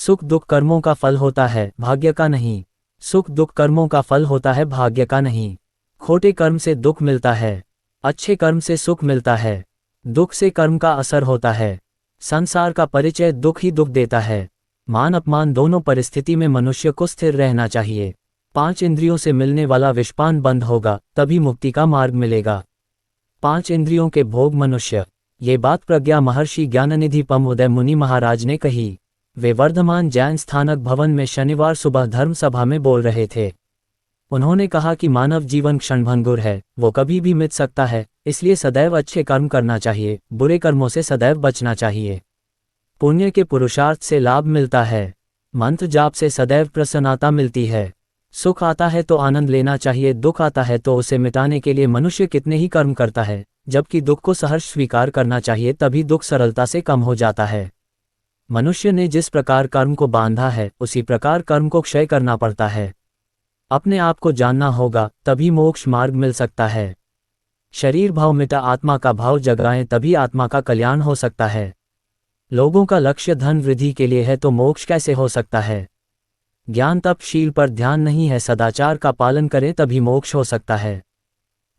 सुख दुख कर्मों का फल होता है, भाग्य का नहीं। सुख दुख कर्मों का फल होता है, भाग्य का नहीं। खोटे कर्म से दुख मिलता है, अच्छे कर्म से सुख मिलता है। दुख से कर्म का असर होता है। संसार का परिचय दुख ही दुख देता है। मान अपमान दोनों परिस्थिति में मनुष्य को स्थिर रहना चाहिए। 5 इंद्रियों से मिलने वाला विषपान बंद होगा, तभी मुक्ति का मार्ग मिलेगा। 5 इंद्रियों के भोग मनुष्य। ये बात प्रज्ञा महर्षि ज्ञाननिधि पम उदय मुनि महाराज ने कही। वे वर्धमान जैन स्थानक भवन में शनिवार सुबह धर्म सभा में बोल रहे थे। उन्होंने कहा कि मानव जीवन क्षणभंगुर है, वो कभी भी मिट सकता है, इसलिए सदैव अच्छे कर्म करना चाहिए, बुरे कर्मों से सदैव बचना चाहिए। पुण्य के पुरुषार्थ से लाभ मिलता है। मंत्र जाप से सदैव प्रसन्नता मिलती है। सुख आता है तो आनंद लेना चाहिए, दुख आता है तो उसे मिटाने के लिए मनुष्य कितने ही कर्म करता है, जबकि दुख को सहर्ष स्वीकार करना चाहिए, तभी दुख सरलता से कम हो जाता है। मनुष्य ने जिस प्रकार कर्म को बांधा है, उसी प्रकार कर्म को क्षय करना पड़ता है। अपने आप को जानना होगा, तभी मोक्ष मार्ग मिल सकता है। शरीर भाव मिटा आत्मा का भाव जगाएं, तभी आत्मा का कल्याण हो सकता है। लोगों का लक्ष्य धन वृद्धि के लिए है तो मोक्ष कैसे हो सकता है। ज्ञान तपशील पर ध्यान नहीं है, सदाचार का पालन करें तभी मोक्ष हो सकता है।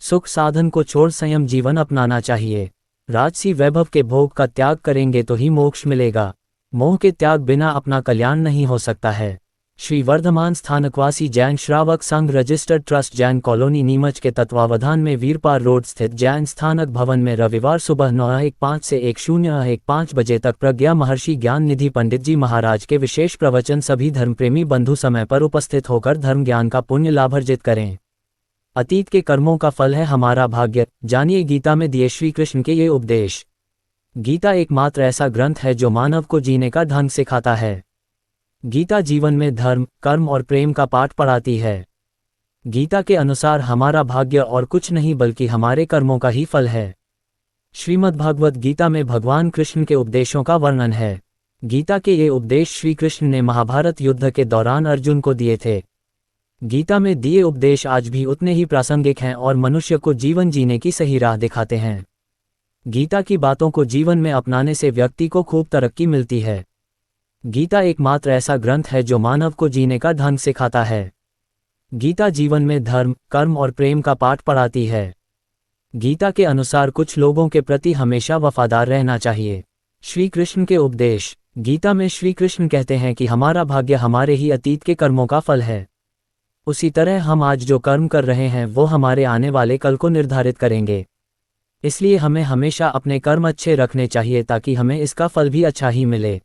सुख साधन को छोड़ संयम जीवन अपनाना चाहिए। राजसी वैभव के भोग का त्याग करेंगे तो ही मोक्ष मिलेगा। मोह के त्याग बिना अपना कल्याण नहीं हो सकता है। श्री वर्धमान स्थानकवासी जैन श्रावक संघ registered trust Jain colony Neemuch के तत्वावधान में वीरपार रोड स्थित जैन स्थानक भवन में रविवार सुबह 9:15 से 10:15 बजे तक प्रज्ञा महर्षि ज्ञान निधि पंडित जी महाराज के विशेष प्रवचन। सभी धर्मप्रेमी बंधु समय पर उपस्थित होकर धर्म ज्ञान का पुण्य लाभ अर्जित करें। अतीत के कर्मों का फल है हमारा भाग्य, जानिए गीता में दिए श्री कृष्ण के ये उपदेश। गीता एकमात्र ऐसा ग्रंथ है जो मानव को जीने का ढंग सिखाता है। गीता जीवन में धर्म, कर्म और प्रेम का पाठ पढ़ाती है। गीता के अनुसार हमारा भाग्य और कुछ नहीं बल्कि हमारे कर्मों का ही फल है। श्रीमद्भागवत गीता में भगवान कृष्ण के उपदेशों का वर्णन है। गीता के ये उपदेश श्री कृष्ण ने महाभारत युद्ध के दौरान अर्जुन को दिए थे। गीता में दिए उपदेश आज भी उतने ही प्रासंगिक हैं और मनुष्य को जीवन जीने की सही राह दिखाते हैं। गीता की बातों को जीवन में अपनाने से व्यक्ति को खूब तरक्की मिलती है। गीता एकमात्र ऐसा ग्रंथ है जो मानव को जीने का ढंग सिखाता है। गीता जीवन में धर्म, कर्म और प्रेम का पाठ पढ़ाती है। गीता के अनुसार कुछ लोगों के प्रति हमेशा वफादार रहना चाहिए। श्री कृष्ण के उपदेश। गीता में श्री कृष्ण कहते हैं कि हमारा भाग्य हमारे ही अतीत के कर्मों का फल है। उसी तरह हम आज जो कर्म कर रहे हैं वो हमारे आने वाले कल को निर्धारित करेंगे। इसलिए हमें हमेशा अपने कर्म अच्छे रखने चाहिए ताकि हमें इसका फल भी अच्छा ही मिले।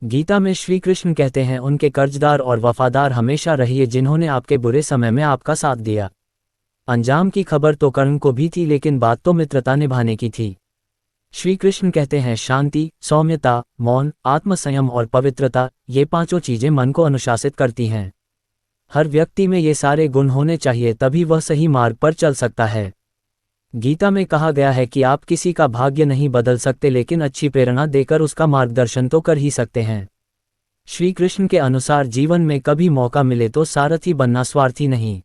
गीता में श्री कृष्ण कहते हैं, उनके कर्जदार और वफादार हमेशा रहिए जिन्होंने आपके बुरे समय में आपका साथ दिया। अंजाम की खबर तो कर्ण को भी थी, लेकिन बात तो मित्रता निभाने की थी। श्री कृष्ण कहते हैं, शांति, सौम्यता, मौन, आत्मसंयम और पवित्रता, ये 5 चीजें मन को अनुशासित करती हैं। हर व्यक्ति में ये सारे गुण होने चाहिए, तभी वह सही मार्ग पर चल सकता है। गीता में कहा गया है कि आप किसी का भाग्य नहीं बदल सकते, लेकिन अच्छी प्रेरणा देकर उसका मार्गदर्शन तो कर ही सकते हैं। श्री कृष्ण के अनुसार जीवन में कभी मौका मिले तो सारथी बनना, स्वार्थी नहीं।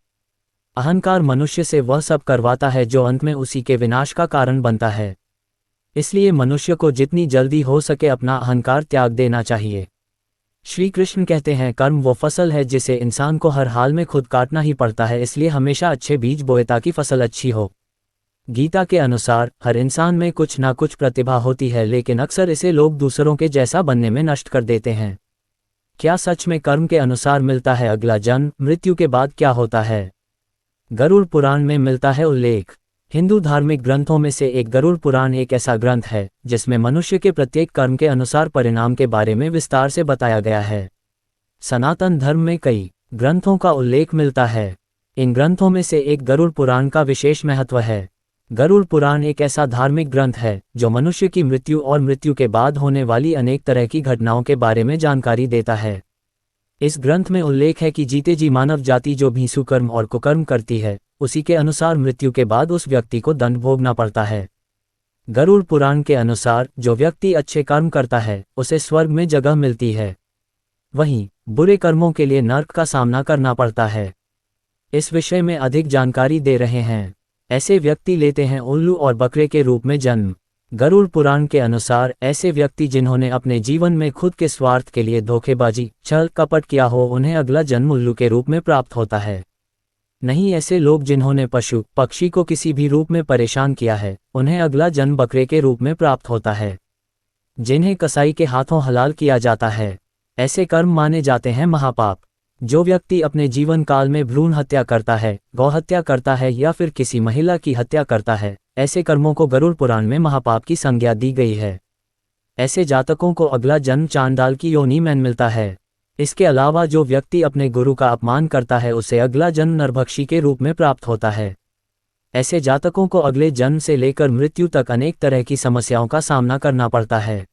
अहंकार मनुष्य से वह सब करवाता है जो अंत में उसी के विनाश का कारण बनता है। इसलिए मनुष्य को जितनी जल्दी हो सके अपना अहंकार त्याग देना चाहिए। श्री कृष्ण कहते हैं, कर्म वो फसल है जिसे इंसान को हर हाल में खुद काटना ही पड़ता है, इसलिए हमेशा अच्छे बीज बोए ताकि फसल अच्छी हो। गीता के अनुसार हर इंसान में कुछ ना कुछ प्रतिभा होती है, लेकिन अक्सर इसे लोग दूसरों के जैसा बनने में नष्ट कर देते हैं। क्या सच में कर्म के अनुसार मिलता है अगला जन्म? मृत्यु के बाद क्या होता है? गरुड़ पुराण में मिलता है उल्लेख। हिंदू धार्मिक ग्रंथों में से एक गरुड़ पुराण एक ऐसा ग्रंथ है जिसमें मनुष्य के प्रत्येक कर्म के अनुसार परिणाम के बारे में विस्तार से बताया गया है। सनातन धर्म में कई ग्रंथों का उल्लेख मिलता है। इन ग्रंथों में से एक गरुड़ पुराण का विशेष महत्व है। गरुड़ पुराण एक ऐसा धार्मिक ग्रंथ है जो मनुष्य की मृत्यु और मृत्यु के बाद होने वाली अनेक तरह की घटनाओं के बारे में जानकारी देता है। इस ग्रंथ में उल्लेख है कि जीते जी मानव जाति जो भी सुकर्म और कुकर्म करती है, उसी के अनुसार मृत्यु के बाद उस व्यक्ति को दंड भोगना पड़ता है। गरुड़ पुराण के अनुसार जो व्यक्ति अच्छे कर्म करता है उसे स्वर्ग में जगह मिलती है, वहीं बुरे कर्मों के लिए नर्क का सामना करना पड़ता है। इस विषय में अधिक जानकारी दे रहे हैं। ऐसे व्यक्ति लेते हैं उल्लू और बकरे के रूप में जन्म। गरुड़ पुराण के अनुसार ऐसे व्यक्ति जिन्होंने अपने जीवन में खुद के स्वार्थ के लिए धोखेबाजी, छल कपट किया हो, उन्हें अगला जन्म उल्लू के रूप में प्राप्त होता है। नहीं, ऐसे लोग जिन्होंने पशु पक्षी को किसी भी रूप में परेशान किया है, उन्हें अगला जन्म बकरे के रूप में प्राप्त होता है। जिन्हें कसाई के हाथों हलाल किया जाता है, ऐसे कर्म माने जाते हैं महापाप। जो व्यक्ति अपने जीवन काल में भ्रूण हत्या करता है, गौ हत्या करता है या फिर किसी महिला की हत्या करता है, ऐसे कर्मों को गरुड़ पुराण में महापाप की संज्ञा दी गई है। ऐसे जातकों को अगला जन्म चांडाल की योनि में मिलता है। इसके अलावा जो व्यक्ति अपने गुरु का अपमान करता है, उसे अगला जन्म नरभक्षी के रूप में प्राप्त होता है। ऐसे जातकों को अगले जन्म से लेकर मृत्यु तक अनेक तरह की समस्याओं का सामना करना पड़ता है।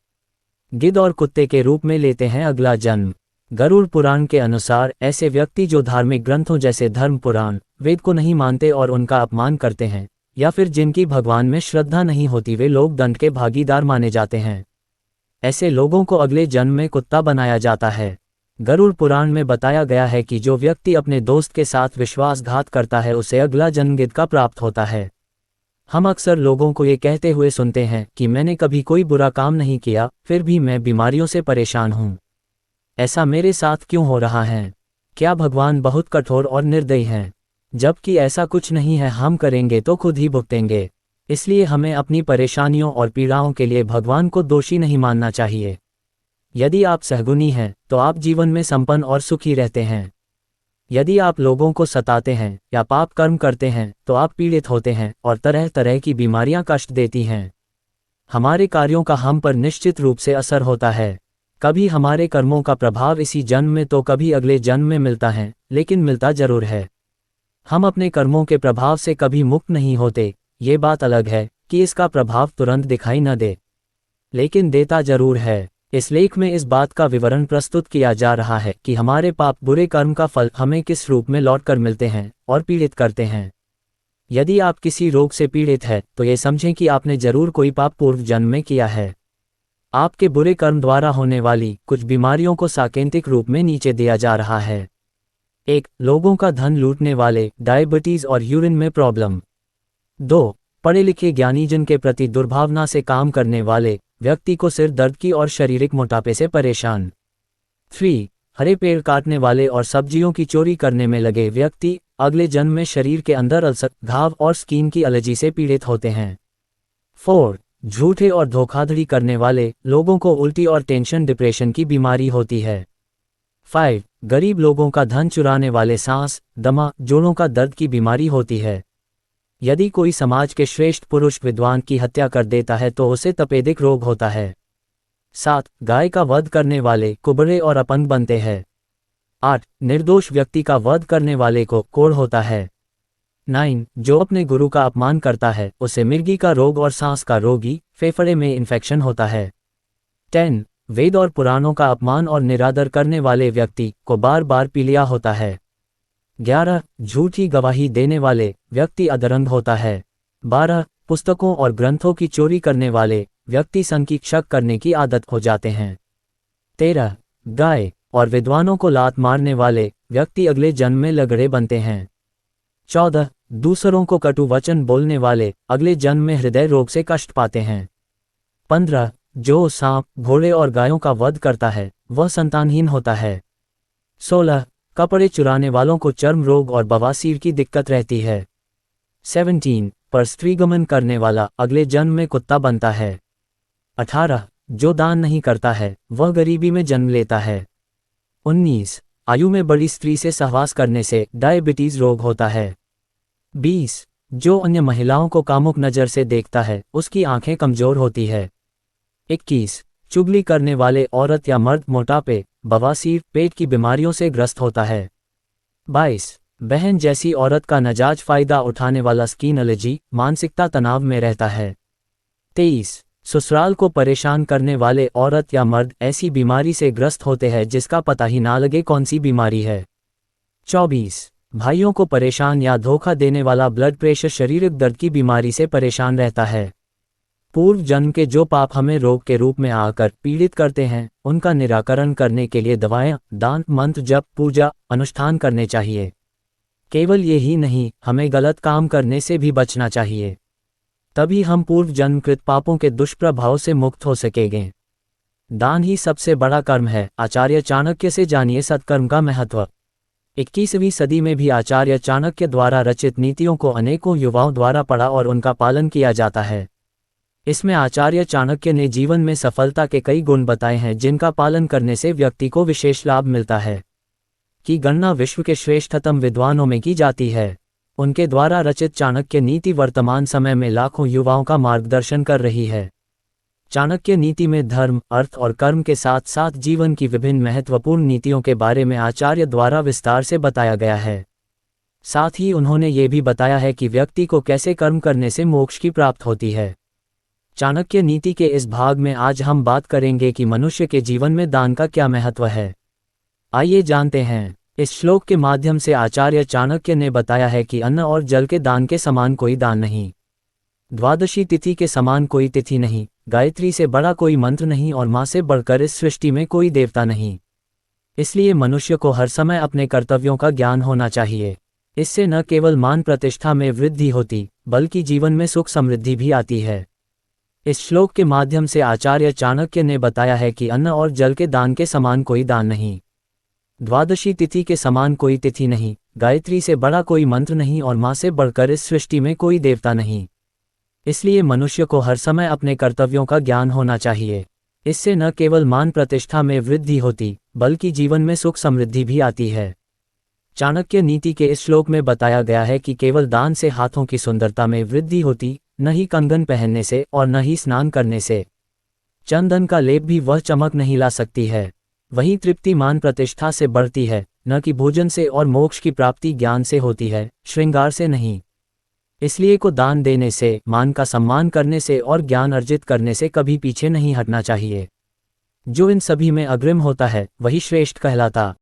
गिद्ध और कुत्ते के रूप में लेते हैं अगला जन्म। गरुड़ पुराण के अनुसार ऐसे व्यक्ति जो धार्मिक ग्रंथों जैसे धर्म पुराण, वेद को नहीं मानते और उनका अपमान करते हैं, या फिर जिनकी भगवान में श्रद्धा नहीं होती, वे लोग दंड के भागीदार माने जाते हैं। ऐसे लोगों को अगले जन्म में कुत्ता बनाया जाता है। गरुड़ पुराण में बताया गया है कि जो व्यक्ति अपने दोस्त के साथ विश्वासघात करता है, उसे अगला जन्म गिद्ध का प्राप्त होता है। हम अक्सर लोगों को ये कहते हुए सुनते हैं कि मैंने कभी कोई बुरा काम नहीं किया, फिर भी मैं बीमारियों से परेशान हूँ। ऐसा मेरे साथ क्यों हो रहा है? क्या भगवान बहुत कठोर और निर्दयी हैं? जबकि ऐसा कुछ नहीं है, हम करेंगे तो खुद ही भुगतेंगे। इसलिए हमें अपनी परेशानियों और पीड़ाओं के लिए भगवान को दोषी नहीं मानना चाहिए। यदि आप सहगुणी हैं तो आप जीवन में संपन्न और सुखी रहते हैं। यदि आप लोगों को सताते हैं या पाप कर्म करते हैं तो आप पीड़ित होते हैं और तरह तरह की बीमारियां कष्ट देती हैं। हमारे कार्यों का हम पर निश्चित रूप से असर होता है। कभी हमारे कर्मों का प्रभाव इसी जन्म में तो कभी अगले जन्म में मिलता है, लेकिन मिलता जरूर है। हम अपने कर्मों के प्रभाव से कभी मुक्त नहीं होते। ये बात अलग है कि इसका प्रभाव तुरंत दिखाई न दे, लेकिन देता जरूर है। इस लेख में इस बात का विवरण प्रस्तुत किया जा रहा है कि हमारे पाप बुरे कर्म का फल हमें किस रूप में लौट कर मिलते हैं और पीड़ित करते हैं। यदि आप किसी रोग से पीड़ित हैं तो ये समझें कि आपने जरूर कोई पाप पूर्व जन्म में किया है। आपके बुरे कर्म द्वारा होने वाली कुछ बीमारियों को साकेतिक रूप में नीचे दिया जा रहा है। 1. लोगों का धन लूटने वाले, डायबिटीज और यूरिन में प्रॉब्लम। 2. पढ़े लिखे ज्ञानी जन के प्रति दुर्भावना से काम करने वाले व्यक्ति को सिर दर्द की और शारीरिक मोटापे से परेशान। 3. हरे पेड़ काटने वाले और सब्जियों की चोरी करने में लगे व्यक्ति अगले जन्म में शरीर के अंदर अल्सर, घाव और स्किन की एलर्जी से पीड़ित होते हैं। 4. झूठे और धोखाधड़ी करने वाले लोगों को उल्टी और टेंशन डिप्रेशन की बीमारी होती है। 5. गरीब लोगों का धन चुराने वाले सांस, दमा, जोड़ों का दर्द की बीमारी होती है। यदि कोई समाज के श्रेष्ठ पुरुष विद्वान की हत्या कर देता है तो उसे तपेदिक रोग होता है। 7. गाय का वध करने वाले कुबड़े और अपंग बनते हैं। 8. निर्दोष व्यक्ति का वध करने वाले को कोढ़ होता है। 9. जो अपने गुरु का अपमान करता है उसे मिर्गी का रोग और सांस का रोगी, फेफड़े में इन्फेक्शन होता है। 10. वेद और पुराणों का अपमान और निरादर करने वाले व्यक्ति को बार बार पीलिया होता है। 11. झूठी गवाही देने वाले व्यक्ति अधरंग होता है। 12. पुस्तकों और ग्रंथों की चोरी करने वाले व्यक्ति संग की शक करने की आदत हो जाते हैं। 13. गाय और विद्वानों को लात मारने वाले व्यक्ति अगले जन्म में लगड़े बनते हैं। 14. दूसरों को कटु वचन बोलने वाले अगले जन्म में हृदय रोग से कष्ट पाते हैं। 15. जो सांप, घोड़े और गायों का वध करता है वह संतानहीन होता है। 16. कपड़े चुराने वालों को चर्म रोग और बवासीर की दिक्कत रहती है। 17. पर स्त्रीगमन करने वाला अगले जन्म में कुत्ता बनता है। 18. जो दान नहीं करता है वह गरीबी में जन्म लेता है। 19. आयु में बड़ी स्त्री से सहवास करने से डायबिटीज रोग होता है। 20. जो अन्य महिलाओं को कामुक नज़र से देखता है उसकी आंखें कमजोर होती है। 21. चुगली करने वाले औरत या मर्द मोटापे, बवासीर, पेट की बीमारियों से ग्रस्त होता है। 22. बहन जैसी औरत का नाजायज फायदा उठाने वाला स्किन एलर्जी, मानसिकता तनाव में रहता है। 23. ससुराल को परेशान करने वाले औरत या मर्द ऐसी बीमारी से ग्रस्त होते हैं जिसका पता ही ना लगे कौन सी बीमारी है। 24. भाइयों को परेशान या धोखा देने वाला ब्लड प्रेशर, शारीरिक दर्द की बीमारी से परेशान रहता है। पूर्व जन्म के जो पाप हमें रोग के रूप में आकर पीड़ित करते हैं उनका निराकरण करने के लिए दवाएं, दान, मंत्र जप, पूजा, अनुष्ठान करने चाहिए। केवल ये ही नहीं, हमें गलत काम करने से भी बचना चाहिए। तभी हम पूर्व जन्मकृत पापों के दुष्प्रभाव से मुक्त हो सकेंगे। दान ही सबसे बड़ा कर्म है। आचार्य चाणक्य से जानिए सत्कर्म का महत्व। 21वीं सदी में भी आचार्य चाणक्य द्वारा रचित नीतियों को अनेकों युवाओं द्वारा पढ़ा और उनका पालन किया जाता है। इसमें आचार्य चाणक्य ने जीवन में सफलता के कई गुण बताए हैं जिनका पालन करने से व्यक्ति को विशेष लाभ मिलता है। की गणना विश्व के श्रेष्ठतम विद्वानों में की जाती है। उनके द्वारा रचित चाणक्य नीति वर्तमान समय में लाखों युवाओं का मार्गदर्शन कर रही है। चाणक्य नीति में धर्म, अर्थ और कर्म के साथ साथ जीवन की विभिन्न महत्वपूर्ण नीतियों के बारे में आचार्य द्वारा विस्तार से बताया गया है। साथ ही उन्होंने ये भी बताया है कि व्यक्ति को कैसे कर्म करने से मोक्ष की प्राप्त होती है। चाणक्य नीति के इस भाग में आज हम बात करेंगे कि मनुष्य के जीवन में दान का क्या महत्व है। आइए जानते हैं। इस श्लोक के माध्यम से आचार्य चाणक्य ने बताया है कि अन्न और जल के दान के समान कोई दान नहीं, द्वादशी तिथि के समान कोई तिथि नहीं, गायत्री से बड़ा कोई मंत्र नहीं और माँ से बढ़कर इस सृष्टि में कोई देवता नहीं। इसलिए मनुष्य को हर समय अपने कर्तव्यों का ज्ञान होना चाहिए। इससे न केवल मान प्रतिष्ठा में वृद्धि होती बल्कि जीवन में सुख समृद्धि भी आती है। इस श्लोक के माध्यम से आचार्य चाणक्य ने बताया है कि अन्न और जल के दान के समान कोई दान नहीं, द्वादशी तिथि के समान कोई तिथि नहीं, गायत्री से बड़ा कोई मंत्र नहीं और माँ से बढ़कर इस सृष्टि में कोई देवता नहीं। इसलिए मनुष्य को हर समय अपने कर्तव्यों का ज्ञान होना चाहिए। इससे न केवल मान प्रतिष्ठा में वृद्धि होती बल्कि जीवन में सुख समृद्धि भी आती है। चाणक्य नीति के इस श्लोक में बताया गया है कि केवल दान से हाथों की सुंदरता में वृद्धि होती, न ही कंगन पहनने से और न ही स्नान करने से। चंदन का लेप भी वह चमक नहीं ला सकती है। वही तृप्ति मान प्रतिष्ठा से बढ़ती है, न कि भोजन से, और मोक्ष की प्राप्ति ज्ञान से होती है, श्रृंगार से नहीं। इसलिए को दान देने से, मान का सम्मान करने से और ज्ञान अर्जित करने से कभी पीछे नहीं हटना चाहिए। जो इन सभी में अग्रिम होता है वही श्रेष्ठ कहलाता।